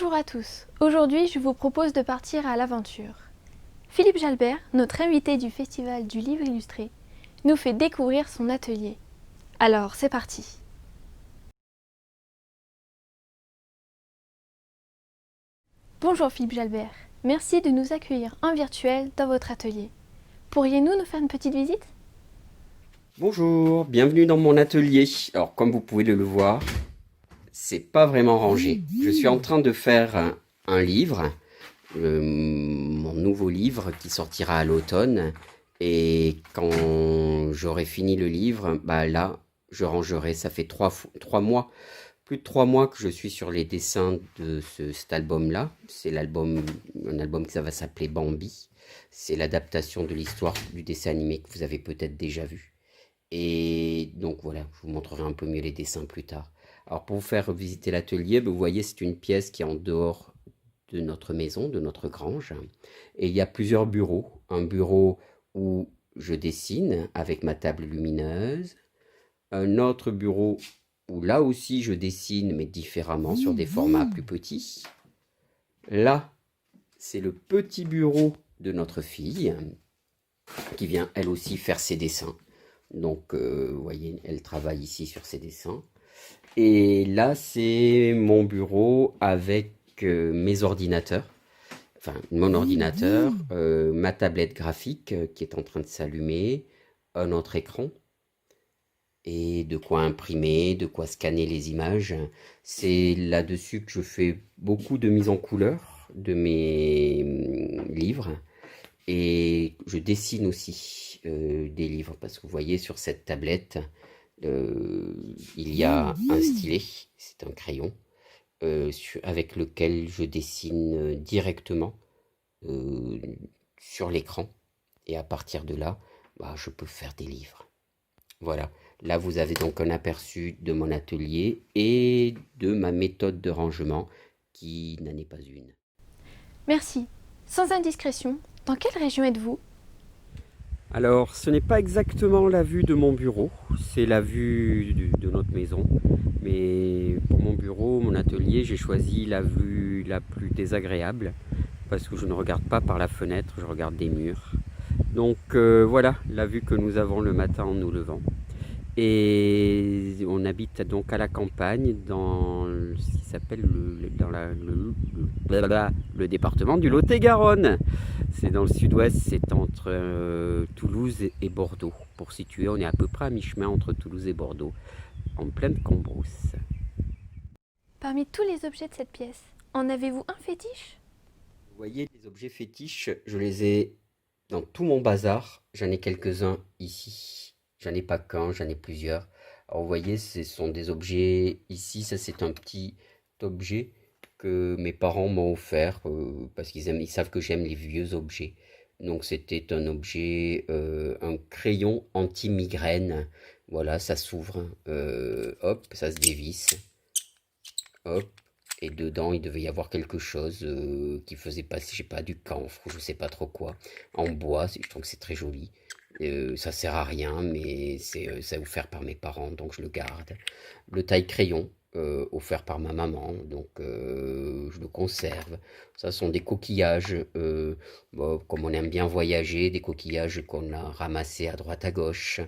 Bonjour à tous, aujourd'hui je vous propose de partir à l'aventure. Philippe Jalbert, notre invité du Festival du Livre Illustré, nous fait découvrir son atelier. Alors c'est parti. Bonjour Philippe Jalbert, merci de nous accueillir en virtuel dans votre atelier. Pourriez-vous nous faire une petite visite? Bonjour, bienvenue dans mon atelier. Alors, comme vous pouvez le voir, c'est pas vraiment rangé. Je suis en train de faire un livre, mon nouveau livre qui sortira à l'automne. Et quand j'aurai fini le livre, bah là, je rangerai. Ça fait 3 mois, plus de 3 mois que je suis sur les dessins de cet album-là. C'est un album qui ça va s'appeler Bambi. C'est l'adaptation de l'histoire du dessin animé que vous avez peut-être déjà vu. Et donc voilà, je vous montrerai un peu mieux les dessins plus tard. Alors pour vous faire visiter l'atelier, vous voyez c'est une pièce qui est en dehors de notre maison, de notre grange. Et il y a plusieurs bureaux. Un bureau où je dessine avec ma table lumineuse. Un autre bureau où là aussi je dessine mais différemment sur des formats plus petits. Là, c'est le petit bureau de notre fille qui vient elle aussi faire ses dessins. Donc, vous voyez, elle travaille ici sur ses dessins. Et là, c'est mon bureau avec mes ordinateurs. Enfin, mon ordinateur, ma tablette graphique qui est en train de s'allumer, un autre écran, et de quoi imprimer, de quoi scanner les images. C'est là-dessus que je fais beaucoup de mise en couleur de mes livres. Et je dessine aussi des livres parce que vous voyez sur cette tablette, il y a un stylet, c'est un crayon, avec lequel je dessine directement euh, sur l'écran. Et à partir de là, bah, je peux faire des livres. Voilà, là vous avez donc un aperçu de mon atelier et de ma méthode de rangement qui n'en est pas une. Merci. Sans indiscrétion, dans quelle région êtes-vous? Alors, ce n'est pas exactement la vue de mon bureau, c'est la vue de notre maison. Mais pour mon bureau, mon atelier, j'ai choisi la vue la plus désagréable parce que je ne regarde pas par la fenêtre, je regarde des murs. Donc voilà la vue que nous avons le matin en nous levant. Et on habite donc à la campagne dans ce qui s'appelle le département du Lot-et-Garonne. C'est dans le sud-ouest, c'est entre Toulouse et Bordeaux. Pour situer, on est à peu près à mi-chemin entre Toulouse et Bordeaux, en pleine Cambrousse. Parmi tous les objets de cette pièce, en avez-vous un fétiche? Vous voyez, les objets fétiches, je les ai dans tout mon bazar. J'en ai quelques-uns ici. J'en ai pas qu'un, j'en ai plusieurs. Alors vous voyez, ce sont des objets ici. Ça, c'est un petit objet que mes parents m'ont offert parce ils savent que j'aime les vieux objets. Donc c'était un objet, un crayon anti-migraine. Voilà, ça s'ouvre. Hop, ça se dévisse. Hop. Et dedans, il devait y avoir quelque chose qui faisait passer, je sais pas, du camphre ou je sais pas trop quoi, en bois. Je trouve que c'est très joli. Ça sert à rien, mais c'est offert par mes parents, donc je le garde. Le taille-crayon, offert par ma maman, donc je le conserve. Ça sont des coquillages, bon, comme on aime bien voyager, des coquillages qu'on a ramassés à droite à gauche.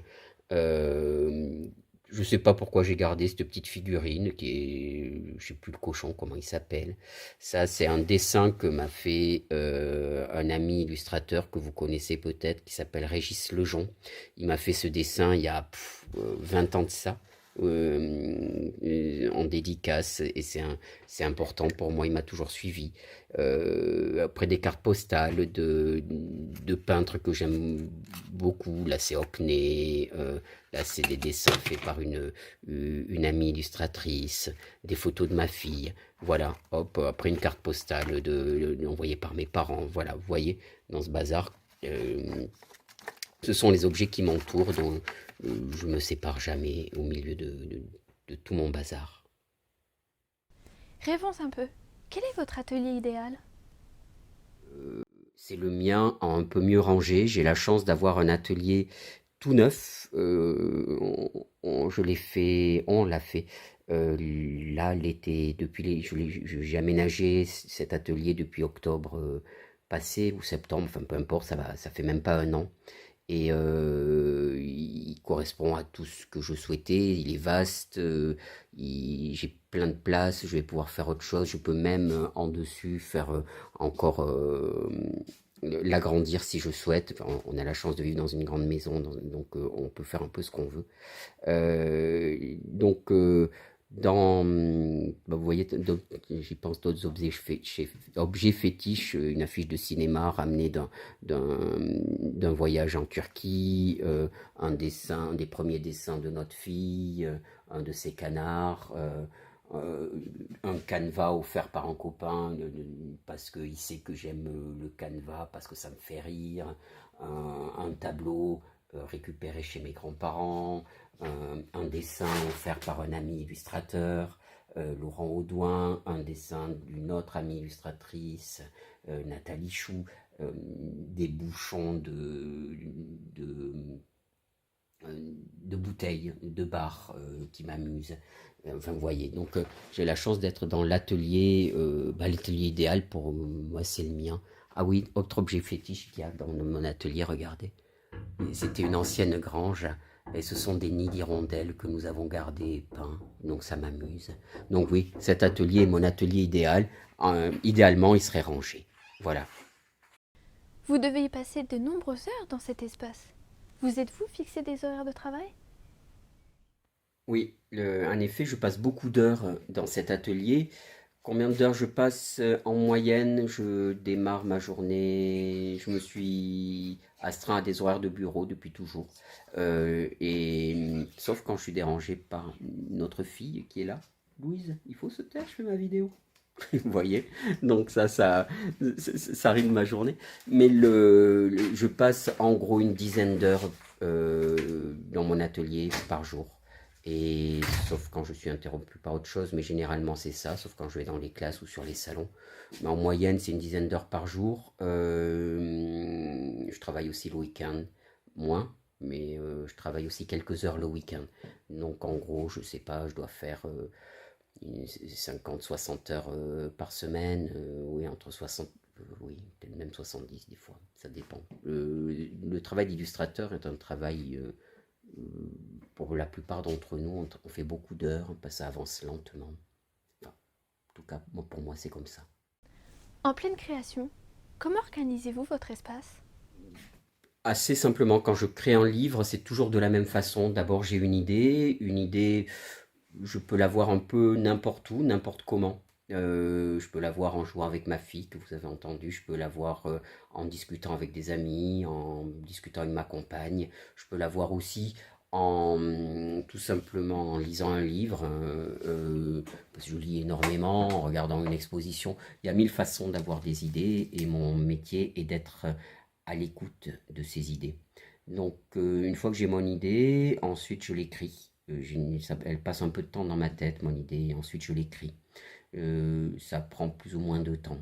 Euh, je sais pas pourquoi j'ai gardé cette petite figurine qui est, je sais plus le cochon comment il s'appelle. Ça, c'est un dessin que m'a fait un ami illustrateur que vous connaissez peut-être, qui s'appelle Régis Lejon. Il m'a fait ce dessin il y a 20 ans de ça. En dédicace et c'est important pour moi, il m'a toujours suivi. Après des cartes postales de peintres que j'aime beaucoup, là c'est Hockney, là c'est des dessins faits par une amie illustratrice, des photos de ma fille, voilà, hop, après une carte postale envoyée par mes parents, voilà, vous voyez, dans ce bazar, ce sont les objets qui m'entourent, dont je me sépare jamais au milieu de tout mon bazar. Rêvons un peu. Quel est votre atelier idéal? C'est le mien en un peu mieux rangé. J'ai la chance d'avoir un atelier tout neuf. Je l'ai fait, on l'a fait Là, l'été, j'ai aménagé cet atelier depuis octobre passé ou septembre, enfin peu importe, ça fait même pas un an. Et il correspond à tout ce que je souhaitais. Il est vaste, j'ai plein de place, je vais pouvoir faire autre chose. Je peux même en dessus faire encore l'agrandir si je souhaite. Enfin, on a la chance de vivre dans une grande maison, donc on peut faire un peu ce qu'on veut. Donc, vous voyez, j'y pense d'autres objets fétiches, une affiche de cinéma ramenée d'un voyage en Turquie, un dessin, des premiers dessins de notre fille, un de ses canards, un canevas offert par un copain parce qu'il sait que j'aime le canevas, parce que ça me fait rire, un tableau récupéré chez mes grands-parents, un dessin offert par un ami illustrateur, Laurent Audouin, un dessin d'une autre amie illustratrice, Nathalie Chou, des bouchons de bouteilles, de bars qui m'amusent. Enfin, vous voyez, donc j'ai la chance d'être dans l'atelier, l'atelier idéal pour moi, c'est le mien. Ah oui, autre objet fétiche qu'il y a dans mon atelier, regardez. C'était une ancienne grange et ce sont des nids d'hirondelles que nous avons gardés et peints, donc ça m'amuse. Donc oui, cet atelier est mon atelier idéal. Idéalement, il serait rangé. Voilà. Vous devez y passer de nombreuses heures dans cet espace. Vous êtes-vous fixé des horaires de travail? Oui, en effet, je passe beaucoup d'heures dans cet atelier. Combien d'heures je passe en moyenne? Je démarre ma journée, je me suis astreint à des horaires de bureau depuis toujours. Sauf quand je suis dérangé par notre fille qui est là. Louise, il faut se taire, je fais ma vidéo. Vous voyez? Donc ça rythme ma journée. Mais je passe en gros une dizaine d'heures dans mon atelier par jour. Et sauf quand je suis interrompu par autre chose, mais généralement c'est ça, sauf quand je vais dans les classes ou sur les salons. Mais en moyenne, c'est une dizaine d'heures par jour. Je travaille aussi le week-end, moins, mais je travaille aussi quelques heures le week-end. Donc en gros, je sais pas, je dois faire 50-60 heures par semaine, oui, entre 60, oui, peut-être même 70 des fois, ça dépend. Le travail d'illustrateur est un travail pour la plupart d'entre nous, on fait beaucoup d'heures, ça avance lentement. Enfin, en tout cas, pour moi, c'est comme ça. En pleine création, comment organisez-vous votre espace? Assez simplement, quand je crée un livre, c'est toujours de la même façon. D'abord, j'ai une idée, je peux l'avoir un peu n'importe où, n'importe comment. Je peux l'avoir en jouant avec ma fille, que vous avez entendu, je peux l'avoir en discutant avec des amis, en discutant avec ma compagne, je peux l'avoir aussi tout simplement en lisant un livre, parce que je lis énormément, en regardant une exposition. Il y a mille façons d'avoir des idées et mon métier est d'être à l'écoute de ces idées. Donc une fois que j'ai mon idée, ensuite je l'écris. Elle passe un peu de temps dans ma tête, mon idée, et ensuite je l'écris. Ça prend plus ou moins de temps.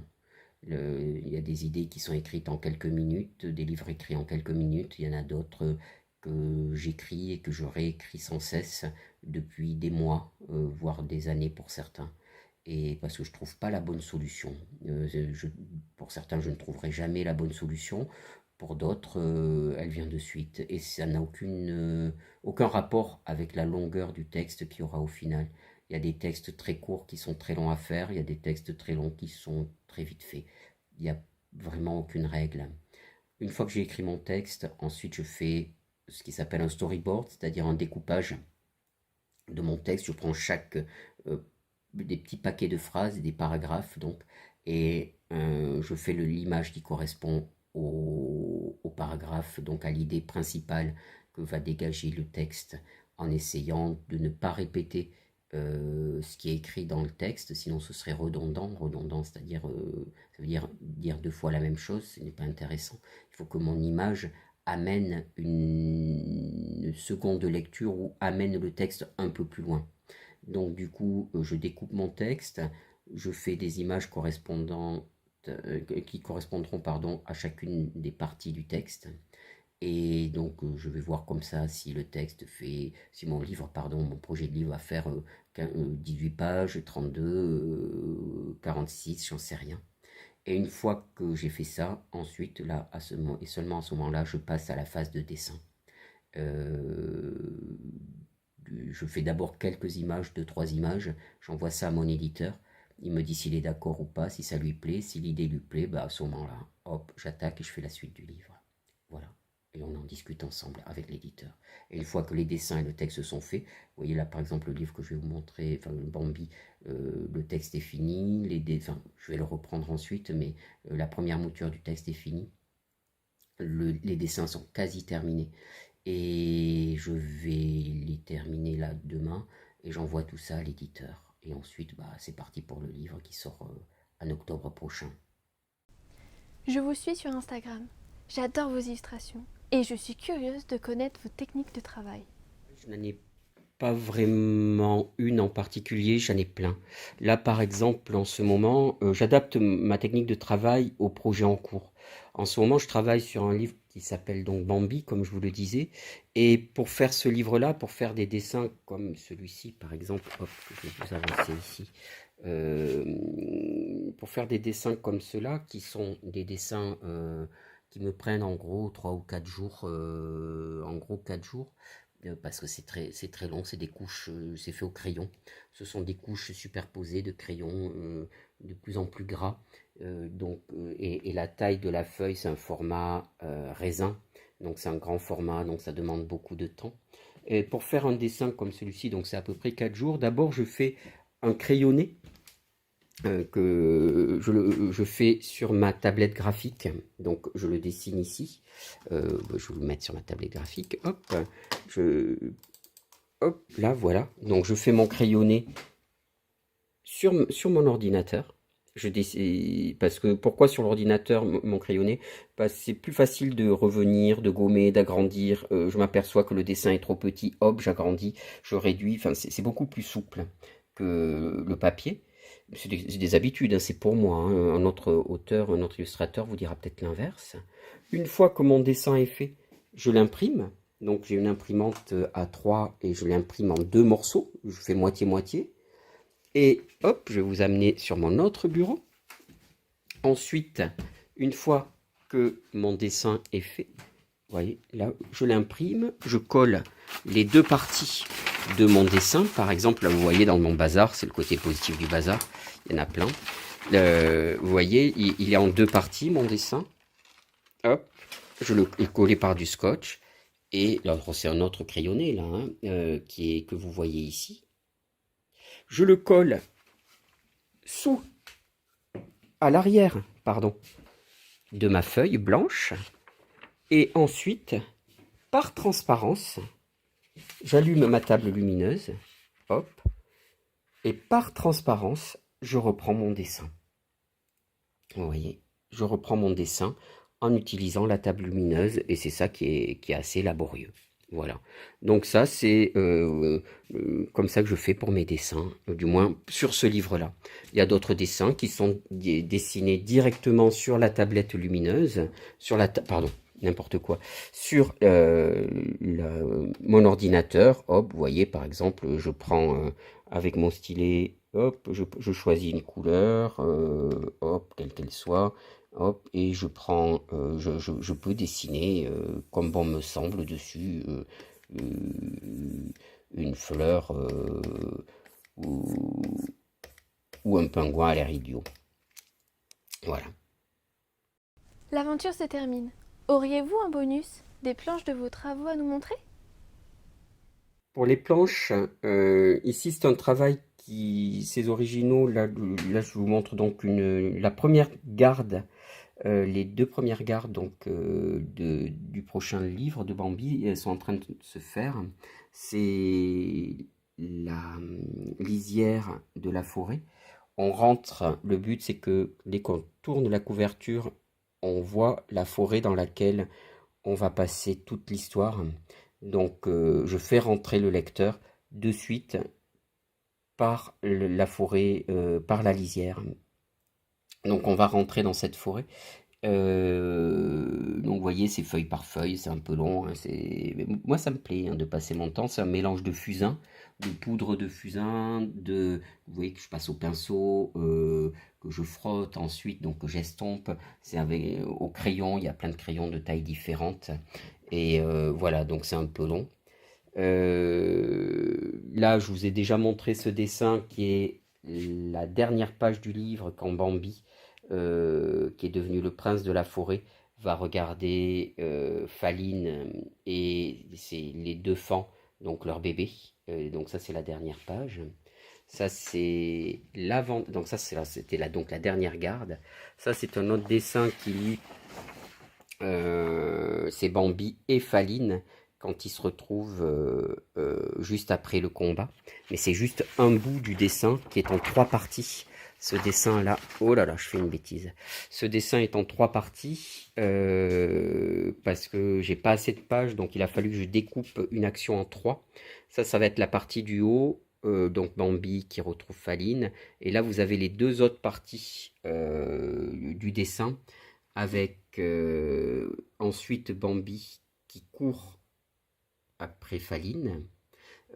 Il y a des idées qui sont écrites en quelques minutes, des livres écrits en quelques minutes. Il y en a d'autres que j'écris et que je réécris sans cesse depuis des mois, voire des années pour certains. Et parce que je ne trouve pas la bonne solution. Pour certains, je ne trouverai jamais la bonne solution. Pour d'autres, elle vient de suite. Et ça n'a aucun rapport avec la longueur du texte qu'il y aura au final. Il y a des textes très courts qui sont très longs à faire. Il y a des textes très longs qui sont très vite faits. Il n'y a vraiment aucune règle. Une fois que j'ai écrit mon texte, ensuite je fais ce qui s'appelle un storyboard, c'est-à-dire un découpage de mon texte. Je prends des petits paquets de phrases et des paragraphes, donc, et je fais l'image qui correspond au paragraphe, donc à l'idée principale que va dégager le texte, en essayant de ne pas répéter ce qui est écrit dans le texte, sinon ce serait redondant, c'est-à-dire ça veut dire deux fois la même chose, ce n'est pas intéressant. Il faut que mon image amène une seconde lecture ou amène le texte un peu plus loin. Donc du coup, je découpe mon texte, je fais des images qui correspondront à chacune des parties du texte, Et donc, je vais voir comme ça si si mon livre, pardon, mon projet de livre va faire 18 pages, 32, 46, j'en sais rien. Et une fois que j'ai fait ça, ensuite, là, et seulement à ce moment-là, je passe à la phase de dessin. Euh, je fais d'abord quelques images, deux, trois images, j'envoie ça à mon éditeur. Il me dit s'il est d'accord ou pas, si ça lui plaît, si l'idée lui plaît, bah à ce moment-là, hop, j'attaque et je fais la suite du livre. Voilà. Et on en discute ensemble avec l'éditeur. Et une fois que les dessins et le texte sont faits, vous voyez là par exemple le livre que je vais vous montrer, enfin le Bambi, le texte est fini, enfin, je vais le reprendre ensuite, mais la première mouture du texte est finie. Les dessins sont quasi terminés. Et je vais les terminer là demain et j'envoie tout ça à l'éditeur. Et ensuite, bah, c'est parti pour le livre qui sort en octobre prochain. Je vous suis sur Instagram. J'adore vos illustrations et je suis curieuse de connaître vos techniques de travail. Je n'en ai pas vraiment une en particulier, j'en ai plein. Là, par exemple, en ce moment, j'adapte ma technique de travail au projet en cours. En ce moment, je travaille sur un livre qui s'appelle donc Bambi, comme je vous le disais. Et pour faire ce livre-là, pour faire des dessins comme celui-ci, par exemple, hop, je vais vous avancer ici. Pour faire des dessins comme ceux-là, qui sont des dessins qui me prennent en gros 3 ou 4 jours, parce que c'est très long, c'est des couches, c'est fait au crayon. Ce sont des couches superposées de crayons de plus en plus gras. Et la taille de la feuille, c'est un format raisin, donc c'est un grand format, donc ça demande beaucoup de temps. Et pour faire un dessin comme celui-ci, donc c'est à peu près 4 jours, d'abord je fais un crayonné que je fais sur ma tablette graphique, donc je le dessine ici. Je vais le mettre sur ma tablette graphique, hop, hop, là voilà, donc je fais mon crayonné sur mon ordinateur. Parce que pourquoi sur l'ordinateur mon crayonné? Parce que c'est plus facile de revenir, de gommer, d'agrandir. Je m'aperçois que le dessin est trop petit, hop, j'agrandis, je réduis. Enfin, c'est beaucoup plus souple que le papier. C'est des habitudes, hein, c'est pour moi. Hein. Un autre auteur, un autre illustrateur vous dira peut-être l'inverse. Une fois que mon dessin est fait, je l'imprime. Donc j'ai une imprimante A3 et je l'imprime en deux morceaux. Je fais moitié-moitié. Et hop, je vais vous amener sur mon autre bureau. Ensuite, une fois que mon dessin est fait, vous voyez, là, je l'imprime, je colle les deux parties de mon dessin. Par exemple, là, vous voyez dans mon bazar, c'est le côté positif du bazar, il y en a plein. Vous voyez, il est en deux parties, mon dessin. Hop, je le collé par du scotch. Et là, c'est un autre crayonné, là, hein, que vous voyez ici. Je le colle à l'arrière, pardon, de ma feuille blanche. Et ensuite, par transparence, j'allume ma table lumineuse, hop, et par transparence, je reprends mon dessin. Vous voyez, je reprends mon dessin en utilisant la table lumineuse, et c'est ça qui est assez laborieux. Voilà, donc ça c'est comme ça que je fais pour mes dessins, du moins sur ce livre-là. Il y a d'autres dessins qui sont dessinés directement sur la tablette lumineuse, pardon, n'importe quoi, sur mon ordinateur. Hop, vous voyez par exemple, je prends avec mon stylet, hop, je choisis une couleur, hop, quelle qu'elle soit. Hop, et je prends, je peux dessiner comme bon me semble dessus une fleur ou un pingouin à l'air idiot. Voilà. L'aventure se termine. Auriez-vous un bonus, des planches de vos travaux à nous montrer? Pour les planches, ici c'est un travail ces originaux, là je vous montre donc la première garde. Les deux premières gardes donc, du prochain livre de Bambi, elles sont en train de se faire. C'est la lisière de la forêt. On rentre, le but c'est que dès qu'on tourne la couverture, on voit la forêt dans laquelle on va passer toute l'histoire. Donc je fais rentrer le lecteur de suite par la forêt, par la lisière. Donc on va rentrer dans cette forêt Donc vous voyez, c'est feuille par feuille, c'est un peu long, hein, mais moi ça me plaît, hein, de passer mon temps. C'est un mélange de fusain, de poudre de fusain, vous voyez que je passe au pinceau, que je frotte ensuite, donc que j'estompe. C'est au crayon, il y a plein de crayons de tailles différentes. Et voilà, donc c'est un peu long. Là, je vous ai déjà montré ce dessin qui est la dernière page du livre quand Bambi, qui est devenu le prince de la forêt, va regarder Faline et les deux fans, donc leur bébé. Donc ça, c'est la dernière page. Ça, c'est l'avant. Donc ça, c'était donc la dernière garde. Ça, c'est un autre dessin qui lui, c'est Bambi et Faline quand ils se retrouvent juste après le combat. Mais c'est juste un bout du dessin qui est en 3 parties. Ce dessin-là, oh là là, je fais une bêtise. Ce dessin est en 3 parties parce que j'ai pas assez de pages, donc il a fallu que je découpe une action en 3. Ça va être la partie du haut, donc Bambi qui retrouve Faline. Et là, vous avez les 2 autres parties du dessin avec ensuite Bambi qui court après Faline.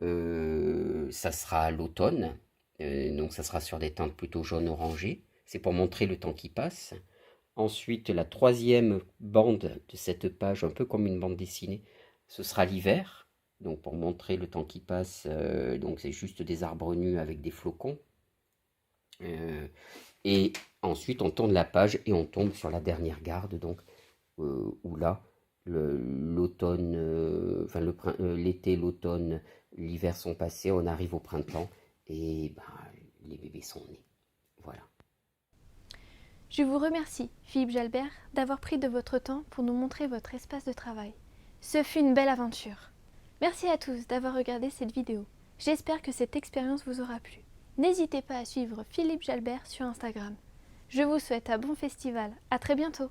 Ça sera l'automne, donc ça sera sur des teintes plutôt jaune orangé. C'est pour montrer le temps qui passe. Ensuite, la 3e bande de cette page, un peu comme une bande dessinée, ce sera l'hiver. Donc pour montrer le temps qui passe, donc c'est juste des arbres nus avec des flocons. Et ensuite, on tourne la page et on tombe sur la dernière garde, donc où là, l'automne, enfin l'été, l'automne, l'hiver sont passés, on arrive au printemps et ben, les bébés sont nés. Voilà. Je vous remercie, Philippe Jalbert, d'avoir pris de votre temps pour nous montrer votre espace de travail. Ce fut une belle aventure. Merci à tous d'avoir regardé cette vidéo. J'espère que cette expérience vous aura plu. N'hésitez pas à suivre Philippe Jalbert sur Instagram. Je vous souhaite un bon festival. À très bientôt.